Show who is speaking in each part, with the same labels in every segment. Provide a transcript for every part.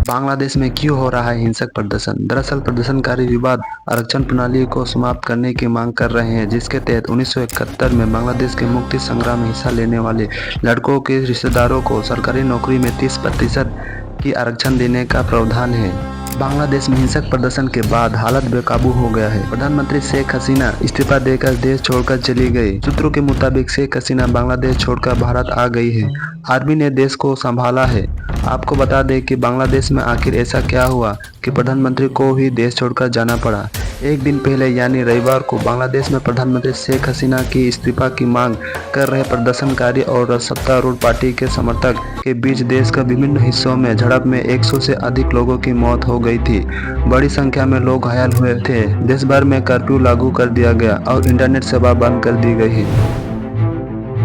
Speaker 1: बांग्लादेश में क्यों हो रहा है हिंसक प्रदर्शन? दरअसल प्रदर्शनकारी विवाद आरक्षण प्रणाली को समाप्त करने की मांग कर रहे हैं, जिसके तहत 1971 में बांग्लादेश के मुक्ति संग्राम में हिस्सा लेने वाले लड़कों के रिश्तेदारों को सरकारी नौकरी में 30% की आरक्षण देने का प्रावधान है। बांग्लादेश में हिंसक प्रदर्शन के बाद हालत बेकाबू हो गया है। प्रधानमंत्री शेख हसीना इस्तीफा देकर देश छोड़कर चली गई। सूत्रों के मुताबिक शेख हसीना बांग्लादेश छोड़कर भारत आ गई है। आर्मी ने देश को संभाला है। आपको बता दें कि बांग्लादेश में आखिर ऐसा क्या हुआ कि प्रधानमंत्री को ही देश छोड़कर जाना पड़ा। एक दिन पहले यानी रविवार को बांग्लादेश में प्रधानमंत्री शेख हसीना की इस्तीफा की मांग कर रहे प्रदर्शनकारी और सत्तारूढ़ पार्टी के समर्थक के बीच देश के विभिन्न हिस्सों में झड़प में 100 से अधिक लोगों की मौत हो गई थी। बड़ी संख्या में लोग घायल हुए थे। देश भर में कर्फ्यू लागू कर दिया गया और इंटरनेट सेवा बंद कर दी गई है।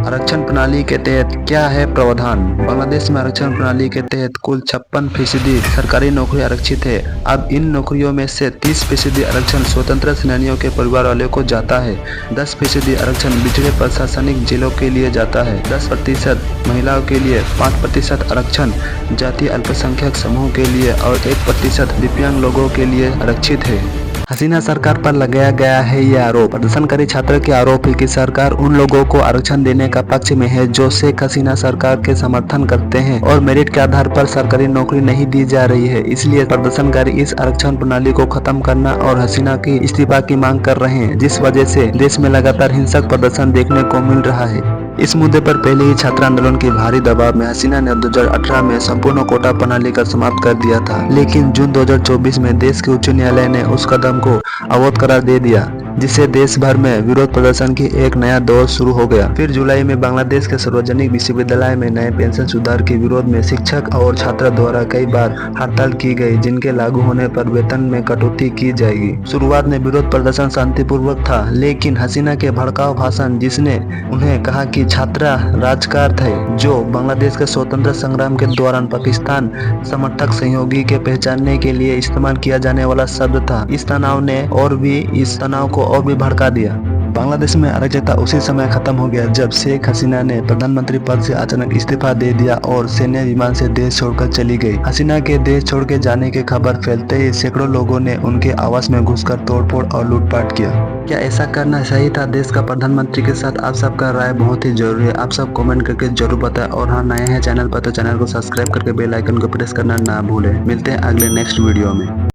Speaker 1: आरक्षण प्रणाली के तहत क्या है प्रावधान? बांग्लादेश में आरक्षण प्रणाली के तहत कुल 56% सरकारी नौकरी आरक्षित है। अब इन नौकरियों में से 30% आरक्षण स्वतंत्र सेनानियों के परिवार वालों को जाता है। 10% आरक्षण पिछड़े प्रशासनिक जिलों के लिए जाता है। 10% महिलाओं के लिए, 5% आरक्षण जातीय अल्पसंख्यक समूह के लिए और 1% दिव्यांग लोगों के लिए आरक्षित है। हसीना सरकार पर लगाया गया है यह आरोप। प्रदर्शनकारी छात्र के आरोप है कि सरकार उन लोगों को आरक्षण देने का पक्ष में है जो शेख हसीना सरकार के समर्थन करते हैं और मेरिट के आधार पर सरकारी नौकरी नहीं दी जा रही है। इसलिए प्रदर्शनकारी इस आरक्षण प्रणाली को खत्म करना और हसीना की इस्तीफा की मांग कर रहे हैं, जिस वजह से देश में लगातार हिंसक प्रदर्शन देखने को मिल रहा है। इस मुद्दे पर पहले ही छात्र आंदोलन के भारी दबाव में हसीना ने 2018 में संपूर्ण कोटा प्रणाली का समाप्त कर दिया था, लेकिन जून 2024 में देश के उच्च न्यायालय ने उस कदम को अवैध करार दे दिया, जिससे देश भर में विरोध प्रदर्शन की एक नया दौर शुरू हो गया। फिर जुलाई में बांग्लादेश के सार्वजनिक विश्वविद्यालय में नए पेंशन सुधार के विरोध में शिक्षक और छात्र द्वारा कई बार हड़ताल की गई, जिनके लागू होने पर वेतन में कटौती की जाएगी। शुरुआत में विरोध प्रदर्शन शांतिपूर्वक था, लेकिन हसीना के भड़काऊ भाषण, जिसने उन्हें कहा कि छात्र राजकार थे जो बांग्लादेश के स्वतंत्र संग्राम के दौरान पाकिस्तान समर्थक सहयोगी के पहचानने के लिए इस्तेमाल किया जाने वाला शब्द था, इस तनाव को और भी भड़का दिया। बांग्लादेश में अराजकता उसी समय खत्म हो गया जब शेख हसीना ने प्रधानमंत्री पद से अचानक इस्तीफा दे दिया और सैन्य विमान से देश छोड़कर चली गई। हसीना के देश छोड़ के जाने की खबर फैलते ही सैकड़ों लोगों ने उनके आवास में घुसकर तोड़फोड़ और लूटपाट किया। क्या ऐसा करना सही था? देश का प्रधानमंत्री के साथ आप सबका राय बहुत ही जरूरी है। आप सब कमेंट करके जरूर बताएं और हाँ, नए हैं चैनल पर तो चैनल को सब्सक्राइब करके बेल आइकन को प्रेस करना ना भूलें। मिलते हैं अगले नेक्स्ट वीडियो में।